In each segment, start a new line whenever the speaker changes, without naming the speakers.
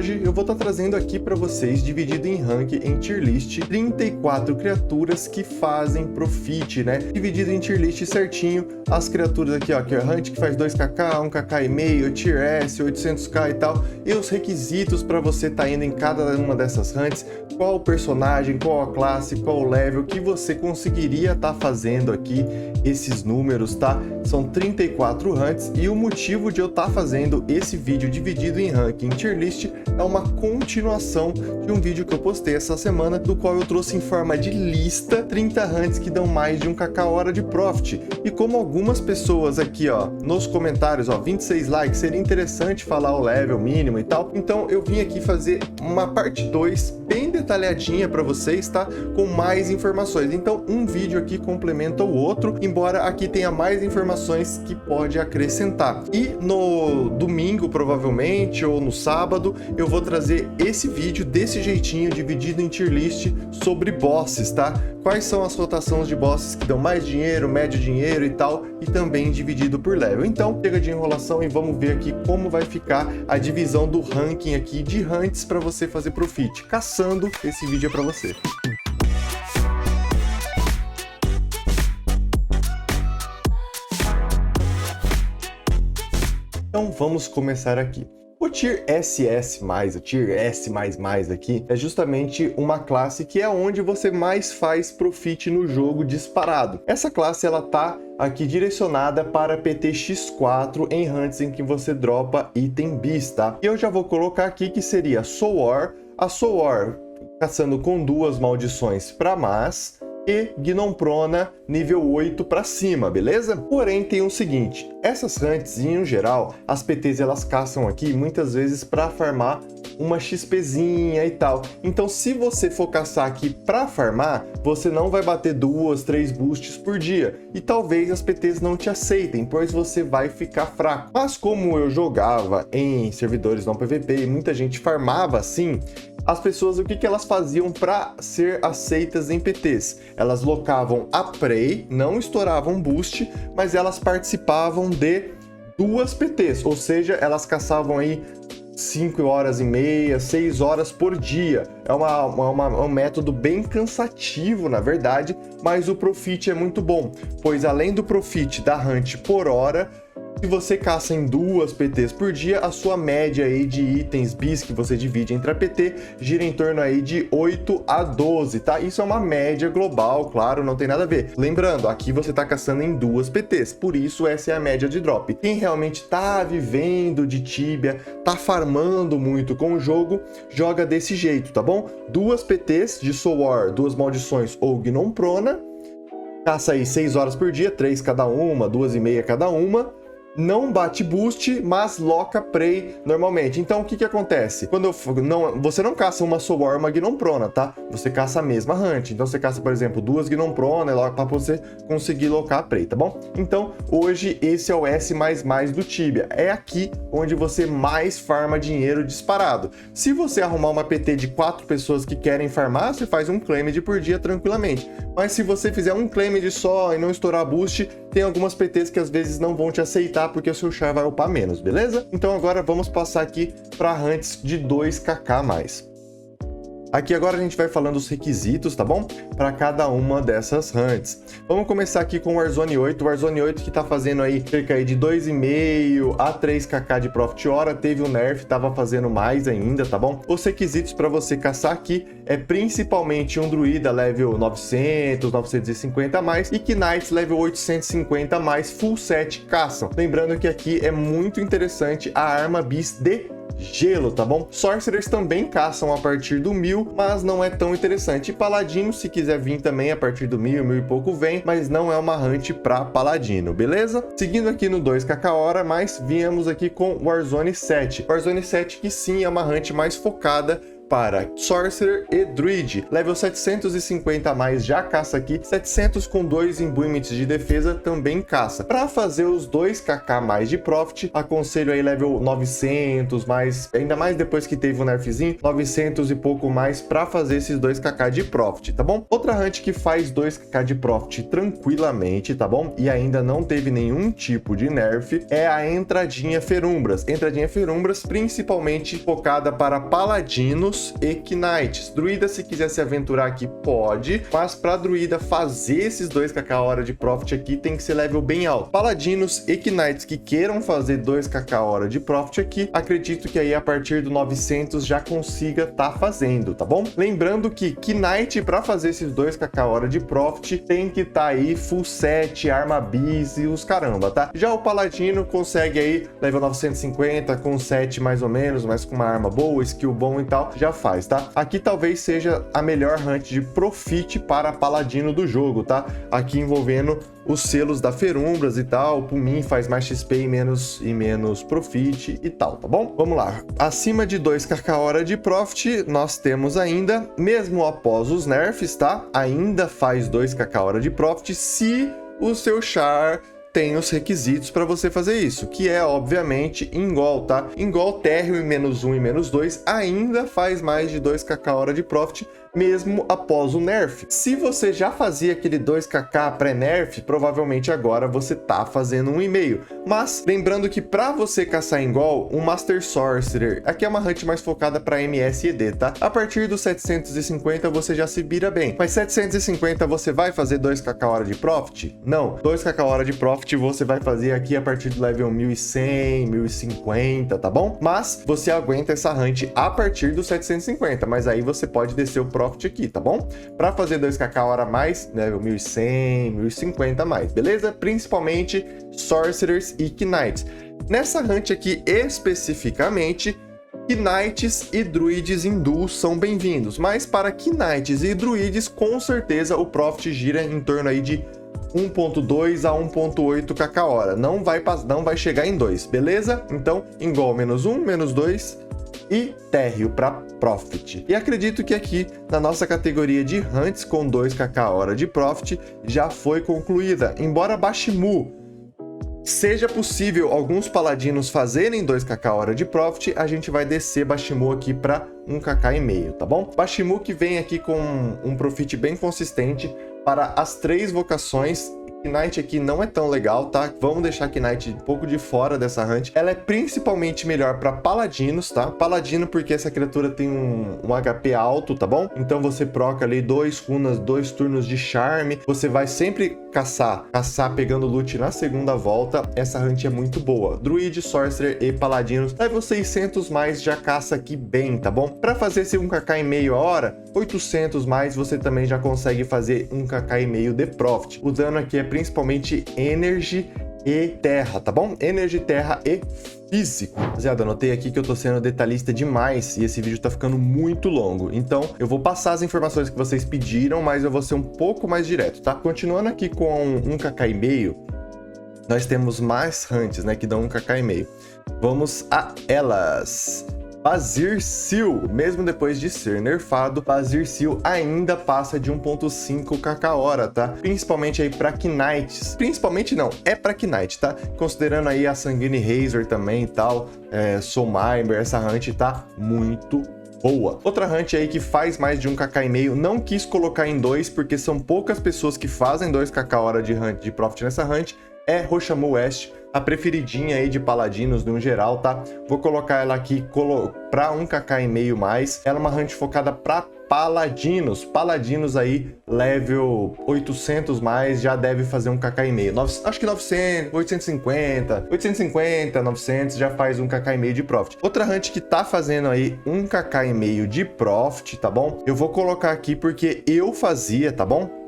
hoje eu vou estar trazendo aqui para vocês, dividido em rank, em tier list, 34 criaturas que fazem profit, né? Dividido em tier list certinho, as criaturas aqui, ó, que é Hunt, que faz 2kk, 1kk e meio, tier S, 800k e tal, e os requisitos para você estar indo em cada uma dessas hunts, qual o personagem, qual a classe, qual o level que você conseguiria estar fazendo aqui esses números, tá? São 34 hunts e o motivo de eu estar fazendo esse vídeo dividido em rank em tier list é uma continuação de um vídeo que eu postei essa semana, do qual eu trouxe em forma de lista 30 hunts que dão mais de 1kk hora de profit. E como algumas pessoas aqui, ó, nos comentários, ó, 26 likes, seria interessante falar o level mínimo e tal, então eu vim aqui fazer uma parte 2 bem detalhadinha para vocês, tá? Com mais informações. Então um vídeo aqui complementa o outro, embora aqui tenha mais informações que pode acrescentar. E no domingo, provavelmente, ou no sábado, eu vou trazer esse vídeo desse jeitinho, dividido em tier list, sobre bosses, tá? Quais são as rotações de bosses que dão mais dinheiro, médio dinheiro e tal, e também dividido por level. Então, chega de enrolação e vamos ver aqui como vai ficar a divisão do ranking aqui de hunts para você fazer profit. Caçando, esse vídeo é para você. Então vamos começar aqui. O Tier SS+, o Tier S++ aqui, é justamente uma classe que é onde você mais faz profit no jogo disparado. Essa classe, ela tá aqui direcionada para PT X4 em hunts em que você dropa item bis, tá? E eu já vou colocar aqui que seria a Soul War caçando com 2 maldições para mais, e Gnomprona nível 8 para cima, beleza? Porém, tem o seguinte, essas hunts, em geral, as PTs elas caçam aqui muitas vezes para farmar uma XPzinha e tal. Então, se você for caçar aqui para farmar, você não vai bater 2, 3 boosts por dia. E talvez as PTs não te aceitem, pois você vai ficar fraco. Mas como eu jogava em servidores não PVP e muita gente farmava assim, as pessoas, o que elas faziam para ser aceitas em PTs? Elas locavam a Prey, não estouravam boost, mas elas participavam de 2 PTs, ou seja, elas caçavam aí 5 horas e meia, 6 horas por dia. É um método bem cansativo, na verdade, mas o profit é muito bom, pois além do profit da hunt por hora, se você caça em 2 PTs por dia, a sua média aí de itens bis que você divide entre a PT gira em torno aí de 8 a 12, tá? Isso é uma média global, claro, não tem nada a ver. Lembrando, aqui você tá caçando em 2 PTs, por isso essa é a média de drop. Quem realmente tá vivendo de Tibia, tá farmando muito com o jogo, joga desse jeito, tá bom? 2 PTs de Soul War, 2 maldições ou Gnomprona, caça aí 6 horas por dia, 3 cada uma, 2,5 cada uma. Não bate boost, mas loca Prey normalmente. Então o que acontece? Quando você não caça uma Soul War, uma Gnomprona, tá? Você caça a mesma hunt. Então você caça, por exemplo, 2 Gnomprona para você conseguir locar a Prey, tá bom? Então hoje esse é o S++ do Tibia. É aqui onde você mais farma dinheiro disparado. Se você arrumar uma PT de 4 pessoas que querem farmar, você faz um claimed por dia tranquilamente. Mas se você fizer um claimed só e não estourar boost, tem algumas PTs que às vezes não vão te aceitar porque o seu char vai upar menos, beleza? Então agora vamos passar aqui para hunts de 2kk+. Aqui agora a gente vai falando os requisitos, tá bom? Para cada uma dessas hunts. Vamos começar aqui com o Warzone 8. O Warzone 8 que tá fazendo aí cerca aí de 2,5 a 3kk de profit hora. Teve um nerf, tava fazendo mais ainda, tá bom? Os requisitos para você caçar aqui é principalmente um druida level 900, 950 a mais e Knights level 850 a mais full set caçam. Lembrando que aqui é muito interessante a arma bis de gelo, tá bom? Sorcerers também caçam a partir do 1000, mas não é tão interessante. E Paladino, se quiser vir também a partir do 1000, 1000 e pouco vem, mas não é uma hunt pra Paladino, beleza? Seguindo aqui no 2kk hora, mas viemos aqui com Warzone 7. Warzone 7 que sim é uma hunt mais focada para Sorcerer e Druid. Level 750 a mais já caça aqui, 700 com 2 imbuements de defesa também caça. Para fazer os 2kk mais de Profit, aconselho aí level 900 mais, ainda mais depois que teve o nerfzinho, 900 e pouco mais para fazer esses 2kk de Profit, tá bom? Outra hunt que faz 2kk de Profit tranquilamente, tá bom? E ainda não teve nenhum tipo de nerf, é a Entradinha Ferumbras. Entradinha Ferumbras principalmente focada para Paladinos e Knights. Druida, se quiser se aventurar aqui, pode, mas para Druida fazer esses 2kk hora de Profit aqui, tem que ser level bem alto. Paladinos e Knights que queiram fazer 2kk hora de Profit aqui, acredito que aí a partir do 900 já consiga tá fazendo, tá bom? Lembrando que Knight, para fazer esses 2kk hora de Profit, tem que tá aí full set, arma bis e os caramba, tá? Já o Paladino consegue aí level 950 com 7 mais ou menos, mas com uma arma boa, skill bom e tal, já faz, tá? Aqui talvez seja a melhor hunt de Profit para Paladino do jogo, tá? Aqui envolvendo os selos da Ferumbras e tal, por mim faz mais XP e menos Profit e tal, tá bom? Vamos lá. Acima de 2kk hora de Profit, nós temos ainda, mesmo após os nerfs, tá? Ainda faz 2kk hora de Profit se o seu char tem os requisitos para você fazer isso, que é, obviamente, Ingol, tá? Ingol, térreo e -1 e -2 ainda faz mais de 2kk hora de Profit, mesmo após o nerf. Se você já fazia aquele 2kk pré-nerf, provavelmente agora você tá fazendo 1,5. Mas, lembrando que para você caçar Ingol, um Master Sorcerer, aqui é uma hunt mais focada para MS e ED, tá? A partir dos 750 você já se vira bem. Mas 750 você vai fazer 2kk hora de Profit? Não. 2kk hora de Profit você vai fazer aqui a partir do level 1100, 1050, tá bom? Mas você aguenta essa hunt a partir dos 750, mas aí você pode descer o Profit aqui, tá bom? Para fazer 2kk hora a mais, level 1100, 1050 a mais, beleza? Principalmente Sorcerers e Knights. Nessa hunt aqui especificamente, Knights e Druids em duo são bem-vindos, mas para Knights e Druids, com certeza o Profit gira em torno aí de 1.2 a 1.8 kk hora. Não vai chegar em 2, beleza? Então, Ingol -1, -2 e térreo para Profit. E acredito que aqui na nossa categoria de hunts com 2kk hora de Profit já foi concluída. Embora Bashimu seja possível alguns paladinos fazerem 2kk hora de Profit, a gente vai descer Bashimu aqui para 1kk e meio, tá bom? Bashimu que vem aqui com um Profit bem consistente para as 3 vocações. Knight aqui não é tão legal, tá? Vamos deixar Knight um pouco de fora dessa hunt. Ela é principalmente melhor para paladinos, tá? Paladino porque essa criatura tem um HP alto, tá bom? Então você proca ali 2 runas, 2 turnos de charme. Você vai sempre caçar pegando loot na segunda volta. Essa hunt é muito boa. Druid, Sorcerer e Paladinos. Level 600 mais já caça aqui bem, tá bom? Para fazer esse 1kk e meio a hora, 800 mais você também já consegue fazer 1kk e meio de Profit. O dano aqui é principalmente Energy e Terra, tá bom? Energy, Terra e Físico. Rapaziada, anotei aqui que eu tô sendo detalhista demais e esse vídeo tá ficando muito longo. Então, eu vou passar as informações que vocês pediram, mas eu vou ser um pouco mais direto, tá? Continuando aqui com 1kk e meio, nós temos mais hunts, né, que dão 1kk e meio. Vamos a elas. Bazir-Seal, mesmo depois de ser nerfado, Bazir-Seal ainda passa de 1.5 kk hora, tá? Principalmente aí para Knights. Principalmente não, é para Knight, tá? Considerando aí a Sanguine Razor também e tal, Soulminder, essa hunt tá muito boa. Outra hunt aí que faz mais de 1kk e meio, não quis colocar em 2 porque são poucas pessoas que fazem 2kk hora de hunt de Profit nessa hunt, é Roshamu West, a preferidinha aí de paladinos no geral, tá? Vou colocar ela aqui para 1kk e meio mais. Ela é uma hunt focada para paladinos. Paladinos aí, level 800 mais, já deve fazer 1kk e meio. Acho que 900, 850, 900 já faz 1kk e meio de Profit. Outra hunt que tá fazendo aí 1kk e meio de Profit, tá bom? Eu vou colocar aqui porque eu fazia, tá bom?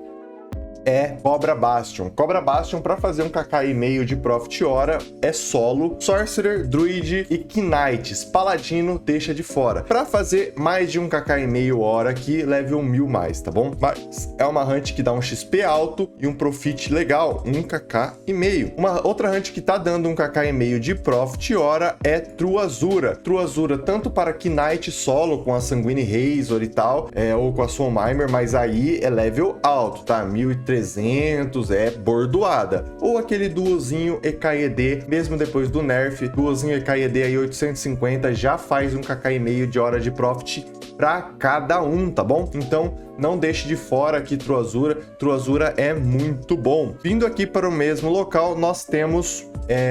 é Cobra Bastion. Cobra Bastion, para fazer um kk,5 de Profit hora, é solo, Sorcerer, Druid e Knights. Paladino deixa de fora. Para fazer mais de um kk,5 hora aqui, level 1000 mais, tá bom? Mas é uma hunt que dá um XP alto e um profit legal, um kk,5. Uma outra hunt que tá dando um kk,5 de Profit hora é Truazura. Truazura tanto para Knight solo com a Sanguine Razor e tal, ou com a Soul Mimer, mas aí é level alto, tá? 1300, é bordoada. Ou aquele duozinho EKED, mesmo depois do nerf, duozinho EKED aí 850 já faz um kk,5 de hora de Profit para cada um, tá bom? Então não deixe de fora aqui Truazura. Truazura é muito bom. Vindo aqui para o mesmo local, nós temos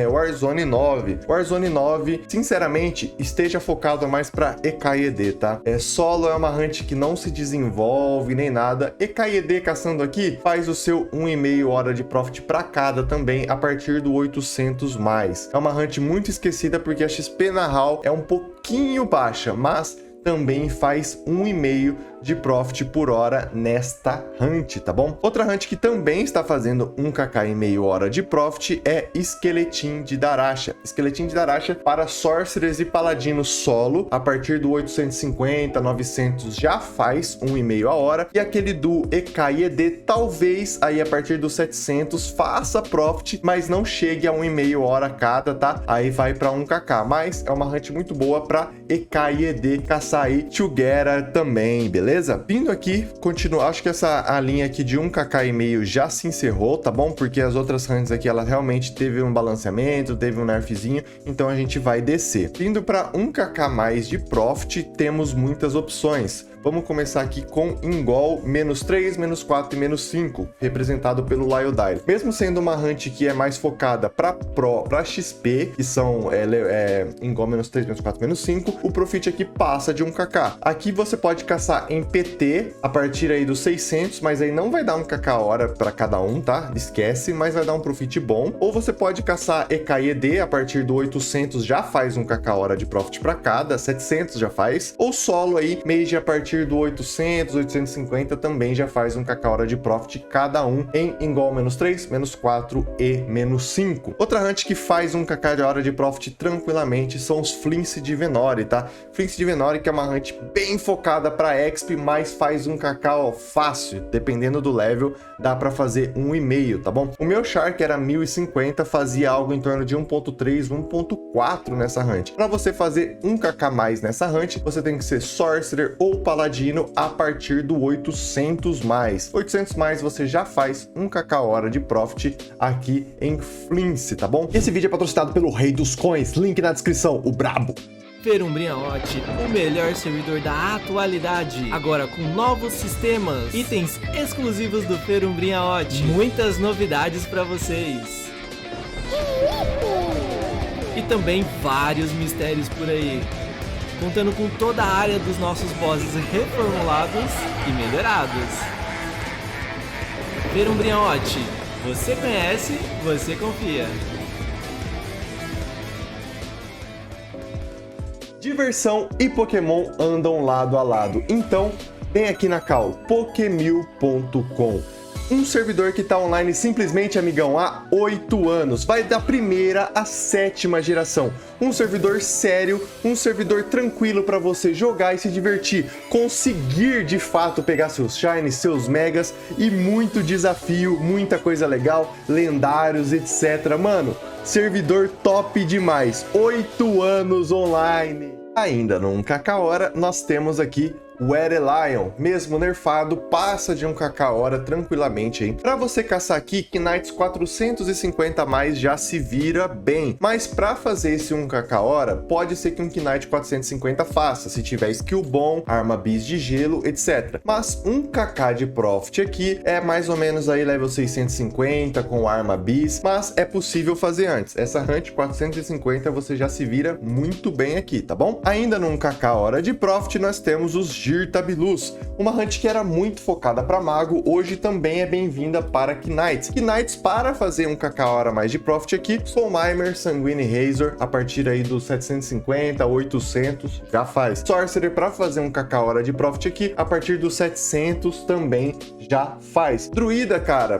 Warzone 9. Warzone 9, sinceramente, esteja focado mais para EKED, tá? Solo é uma hunt que não se desenvolve nem nada. EKED caçando aqui faz o seu 1,5 hora de Profit para cada também a partir do 800 mais. É uma hunt muito esquecida porque a XP na HAL é um pouquinho baixa, mas também faz 1,5 de Profit por hora nesta hunt, tá bom? Outra hunt que também está fazendo um kk,5 hora de Profit é Esqueletim de Daracha. Esqueletim de Daracha para Sorcerers e Paladinos solo, a partir do 850, 900 já faz 1,5 a hora, e aquele do EKED talvez aí a partir dos 700 faça Profit, mas não chegue a 1,5 hora cada, tá? Aí vai para 1kk, mas é uma hunt muito boa para EKED caçar aí Together também, beleza? Vindo aqui, continuar, acho que a linha aqui de 1kk,5 já se encerrou, tá bom? Porque as outras hunts aqui, ela realmente teve um balanceamento, teve um nerfzinho, então a gente vai descer. Vindo para 1kk mais de Profit, temos muitas opções. Vamos começar aqui com Ingol, -3, -4 e -5, representado pelo Lyodile. Mesmo sendo uma hunt que é mais focada para XP, que são Ingol -3, -4, -5, o Profit aqui passa de 1kk. Aqui você pode caçar em PT a partir aí dos 600, mas aí não vai dar 1kk hora para cada um, tá? Esquece, mas vai dar um Profit bom. Ou você pode caçar EKED a partir do 800, já faz 1kk hora de Profit para cada, 700 já faz. Ou solo aí, Mage a partir do 800, 850 também já faz 1kk hora de Profit cada um em Ingol -3, -4 e -5. Outra hunt que faz 1kk de hora de Profit tranquilamente são os Flince de Venori, tá? Flince de Venori que é uma hunt bem focada para exp, mas faz 1kk ó, fácil, dependendo do level, dá para fazer 1,5, tá bom? O meu Shark era 1050, fazia algo em torno de 1.3, 1.4 nessa hunt. Para você fazer 1kk mais nessa hunt, você tem que ser Sorcerer ou Paladino a partir do 800 mais. 800 mais você já faz 1kk hora de Profit aqui em Flince, tá bom? Esse vídeo é patrocinado pelo Rei dos Coins, link na descrição, o brabo.
Ferumbrinhaote, o melhor servidor da atualidade, agora com novos sistemas, itens exclusivos do Ferumbrinhaote, muitas novidades para vocês. E também vários mistérios por aí, contando com toda a área dos nossos bosses reformulados e melhorados. Ferumbrinhaote, você conhece, você confia.
Diversão e Pokémon andam lado a lado, então vem aqui na cal, Pokemil.com. Um servidor que está online simplesmente, amigão, há 8 anos. Vai da primeira à 7ª geração. Um servidor sério, um servidor tranquilo para você jogar e se divertir. Conseguir, de fato, pegar seus shines, seus megas e muito desafio, muita coisa legal, lendários, etc. Mano, servidor top demais. 8 anos online. Ainda no 1kk hora, nós temos aqui o Erelion, mesmo nerfado, passa de 1kk hora tranquilamente, hein? Pra você caçar aqui, Knights 450 a mais já se vira bem. Mas pra fazer esse 1kk hora, pode ser que um Knight 450 faça, se tiver skill bom, arma bis de gelo, etc. Mas 1kk de Profit aqui é mais ou menos aí level 650 com arma bis, mas é possível fazer antes. Essa hunt 450 você já se vira muito bem aqui, tá bom? Ainda no 1kk hora de Profit, nós temos os Girtabilus. Uma hunt que era muito focada para mago, hoje também é bem-vinda para Knights. Knights, para fazer um kk hora mais de profit aqui, Soulmimer, Sanguine Razor, a partir aí dos 750, 800, já faz. Sorcerer, para fazer um kk hora de profit aqui, a partir dos 700 também já faz. Druida, cara,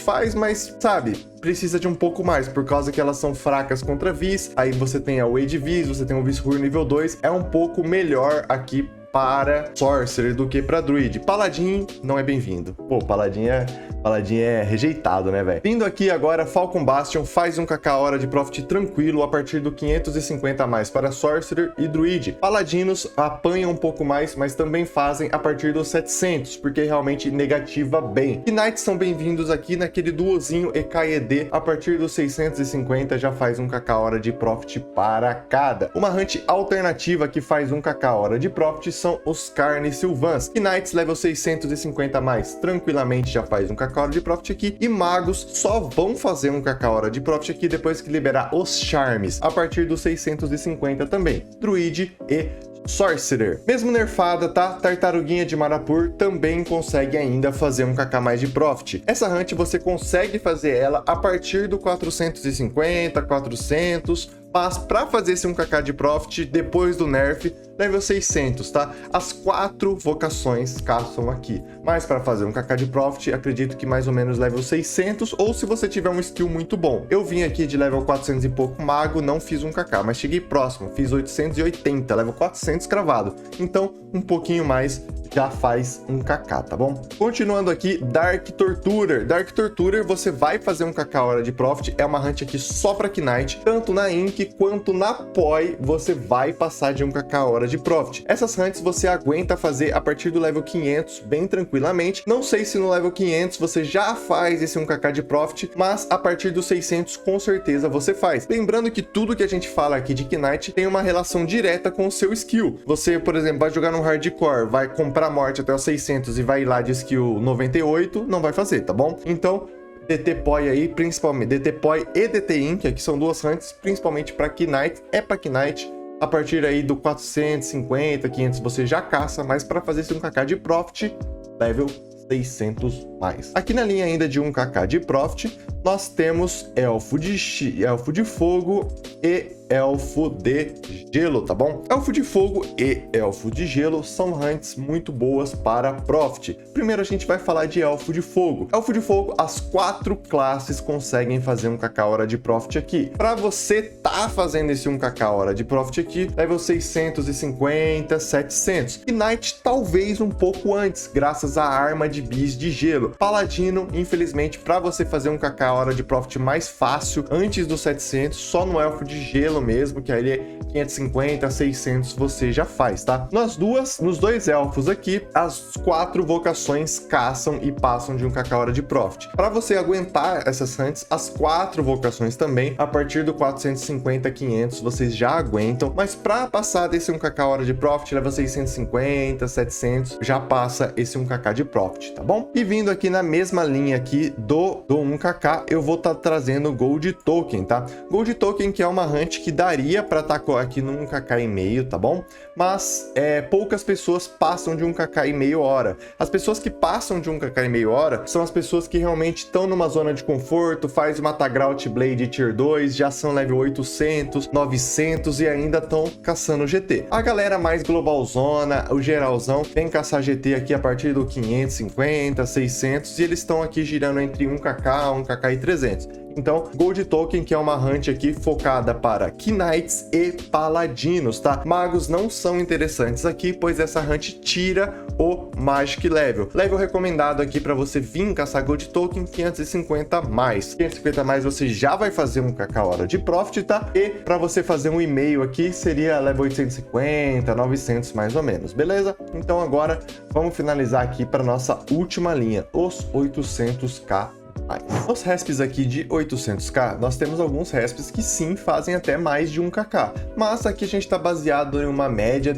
faz, mas sabe, precisa de um pouco mais, por causa que elas são fracas contra Vis, aí você tem a Wade Vis, você tem o Viscur nível 2, é um pouco melhor aqui para Sorcerer do que para Druid. Paladin não é bem-vindo. Pô, Paladin é rejeitado, né, velho? Vindo aqui agora, Falcon Bastion faz um kk hora de profit tranquilo a partir do 550 a mais para Sorcerer e Druid. Paladinos apanham um pouco mais, mas também fazem a partir dos 700, porque realmente negativa bem. Knights são bem-vindos aqui naquele duozinho EK/ED, a partir dos 650 já faz um kk hora de profit para cada. Uma hunt alternativa que faz um kk hora de profit são os Carne Sylvans. Knights level 650 a mais, tranquilamente já faz um kk hora de profit aqui, e magos só vão fazer um kk hora de profit aqui depois que liberar os charmes, a partir dos 650 também. Druid e Sorcerer. Mesmo nerfada, tá? Tartaruguinha de Marapur também consegue ainda fazer um kk mais de profit. Essa hunt você consegue fazer ela a partir do 450, 400, mas para fazer esse 1kk de profit depois do nerf, level 600, tá? As 4 vocações caçam aqui. Mas para fazer 1kk de profit, acredito que mais ou menos level 600, ou se você tiver um skill muito bom. Eu vim aqui de level 400 e pouco mago, não fiz 1kk, mas cheguei próximo, fiz 880, level 400 cravado. Então, um pouquinho mais já faz 1kk, tá bom? Continuando aqui, Dark Torturer. Dark Torturer, você vai fazer 1kk hora de profit, é uma hunt aqui só pra Knight, tanto na Inc quanto na PoE, você vai passar de 1kk hora de profit. Essas hunts você aguenta fazer a partir do level 500 bem tranquilamente. Não sei se no level 500 você já faz esse 1kk de profit, mas a partir dos 600 com certeza você faz. Lembrando que tudo que a gente fala aqui de Knight tem uma relação direta com o seu skill. Você, por exemplo, vai jogar no hardcore, vai comprar morte até os 600 e vai lá de skill 98, não vai fazer, tá bom? Então, DT PoE aí, principalmente DT PoE e DT Inc, que são duas hunts, principalmente para Knight, é para Knight. A partir aí do 450, 500 você já caça, mas para fazer esse 1kk de profit, level 600 mais. Aqui na linha ainda de 1kk de profit, nós temos Elfo de Fogo e Elfo de Gelo, tá bom? Elfo de Fogo e Elfo de Gelo são hunts muito boas para profit. Primeiro a gente vai falar de Elfo de Fogo. Elfo de Fogo, as 4 classes conseguem fazer 1kk hora de profit aqui. Para você tá fazendo esse 1kk hora de profit aqui, level 650, 700. Knight talvez um pouco antes, graças à arma de bis de gelo. Paladino, infelizmente, para você fazer 1kk hora de profit mais fácil, antes dos 700, só no Elfo de Gelo mesmo, que aí é 550, 600 você já faz, tá? Nos dois elfos aqui, as 4 vocações caçam e passam de 1kk hora de profit. Para você aguentar essas hunts, as 4 vocações também, a partir do 450, 500 vocês já aguentam, mas para passar desse 1kk hora de profit, leva 650, 700, já passa esse 1kk de profit, tá bom? E vindo aqui na mesma linha aqui do 1kk, eu vou estar trazendo Gold Token, tá? Gold Token, que é uma hunt que daria para estar aqui no 1kk e meio, tá bom? Mas poucas pessoas passam de 1kk e meio hora. As pessoas que passam de 1kk e meio hora são as pessoas que realmente estão numa zona de conforto, faz uma Tagrout Blade Tier 2, já são level 800, 900 e ainda estão caçando GT. A galera mais globalzona, o geralzão, vem caçar GT aqui a partir do 550, 600 e eles estão aqui girando entre 1kk, 1kk e 300. Então, Gold Token, que é uma hunt aqui focada para Knights e Paladinos, tá? Magos não são interessantes aqui, pois essa hunt tira o Magic Level. Level recomendado aqui para você vir caçar Gold Token, 550 mais. 550 mais você já vai fazer 1kk hora de profit, tá? E para você fazer um e-mail aqui, seria level 850, 900 mais ou menos, beleza? Então agora, vamos finalizar aqui para nossa última linha, os 800k. Nos resps aqui de 800k, nós temos alguns resps que sim fazem até mais de 1kk, mas aqui a gente está baseado em uma média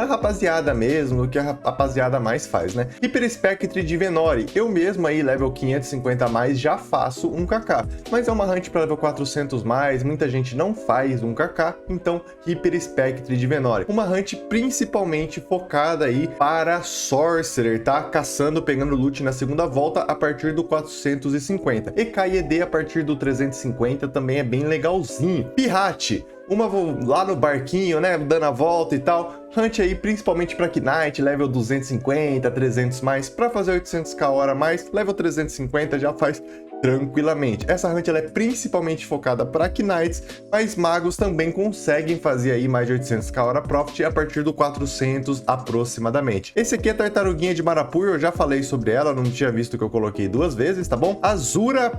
a rapaziada mesmo, o que a rapaziada mais faz, né? Hyper Spectre de Venori, eu mesmo aí, level 550 a mais, já faço um KK, mas é uma hunt para level 400 mais, muita gente não faz um KK, então Hyper Spectre de Venori. Uma hunt principalmente focada aí para Sorcerer, tá? Caçando, pegando loot na segunda volta a partir do 450. EK e ED a partir do 350 também é bem legalzinho. Pirate, uma lá no barquinho, né, dando a volta e tal. Hunt aí principalmente para Knight, level 250, 300 mais, para fazer 800k hora mais, level 350 já faz tranquilamente. Essa hunt ela é principalmente focada para Knights, mas magos também conseguem fazer aí mais de 800k hora profit a partir do 400 aproximadamente. Esse aqui é a tartaruguinha de Marapuio, eu já falei sobre ela, não tinha visto que eu coloquei 2 vezes, tá bom? Azura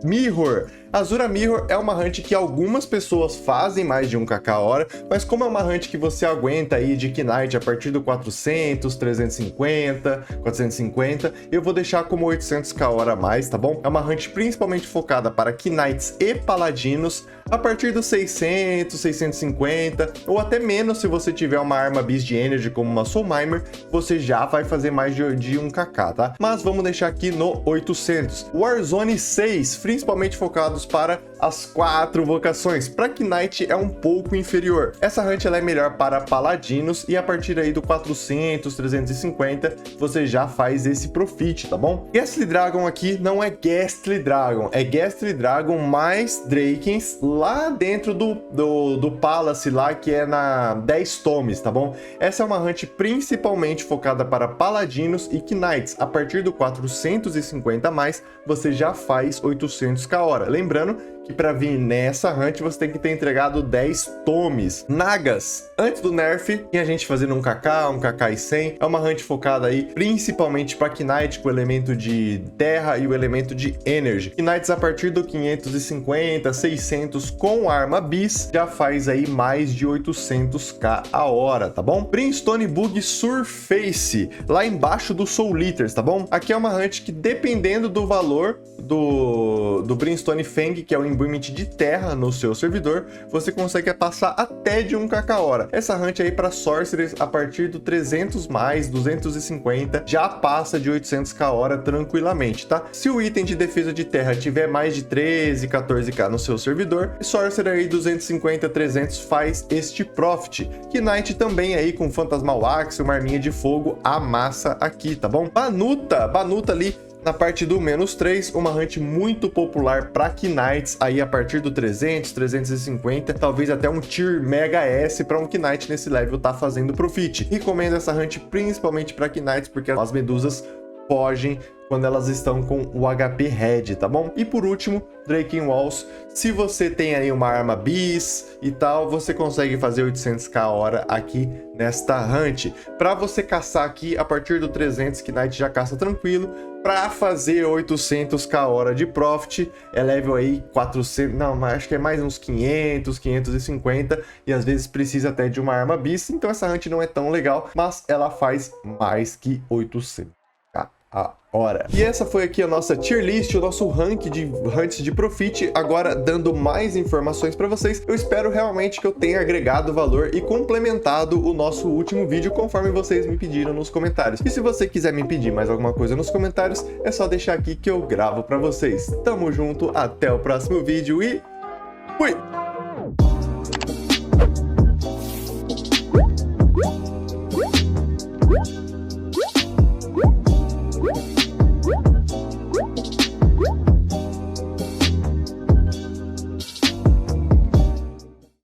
Mirror. Azura Mirror é uma hunt que algumas pessoas fazem mais de 1kk hora, mas como é uma hunt que você aguenta aí de Knight a partir do 400, 350, 450, eu vou deixar como 800k hora a mais, tá bom? É uma hunt principalmente focada para Knights e Paladinos a partir dos 600, 650 ou até menos se você tiver uma arma Beast de Energy como uma Soul Mimer, você já vai fazer mais de 1kk, tá? Mas vamos deixar aqui no 800. Warzone 6, principalmente focados para as 4 vocações. Para Knight é um pouco inferior. Essa hunt ela é melhor para Paladinos e a partir aí do 400, 350 você já faz esse profit, tá bom? Ghastly Dragon aqui não é Ghastly Dragon, é Ghastly Dragon mais Drakens lá dentro do Palace lá, que é na 10 tomes, tá bom? Essa é uma hunt principalmente focada para Paladinos e Knights. A partir do 450 mais você já faz 800k hora. Lembrando que para vir nessa hunt você tem que ter entregado 10 tomes. Nagas, antes do nerf, tinha gente fazendo um KK e 100. É uma hunt focada aí principalmente para Knight com o elemento de terra e o elemento de energy. Knights a partir do 550, 600 com arma bis já faz aí mais de 800k a hora, tá bom? Brimstone Bug Surface, lá embaixo do Soul Eaters, tá bom? Aqui é uma hunt que dependendo do valor do Brimstone Fang, que é o imbuement de terra no seu servidor, você consegue passar até de 1kk hora. Essa hunt aí para Sorcerers a partir do 300 mais, 250, já passa de 800k hora tranquilamente, tá? Se o item de defesa de terra tiver mais de 13, 14k no seu servidor, Sorcerer aí 250, 300 faz este profit. Knight também aí com Fantasmal Axe, uma arminha de fogo, amassa aqui, tá bom? Banuta ali na parte do -3, uma hunt muito popular para Knights, aí a partir do 300, 350, talvez até um tier Mega S para um Knight nesse level tá fazendo profit. Recomendo essa hunt principalmente para Knights, porque as medusas fogem quando elas estão com o HP Red, tá bom? E por último, Draken Walls. Se você tem aí uma arma bis e tal, você consegue fazer 800k hora aqui nesta hunt. Para você caçar aqui, a partir do 300, Knight já caça tranquilo. Para fazer 800k hora de profit, é level aí 400, não, mas acho que é mais uns 500, 550, e às vezes precisa até de uma arma bis, então essa hunt não é tão legal, mas ela faz mais que 800k a hora. E essa foi aqui a nossa tier list, o nosso rank de hunts de profit, agora dando mais informações para vocês. Eu espero realmente que eu tenha agregado valor e complementado o nosso último vídeo conforme vocês me pediram nos comentários. E se você quiser me pedir mais alguma coisa nos comentários, é só deixar aqui que eu gravo para vocês. Tamo junto, até o próximo vídeo e fui!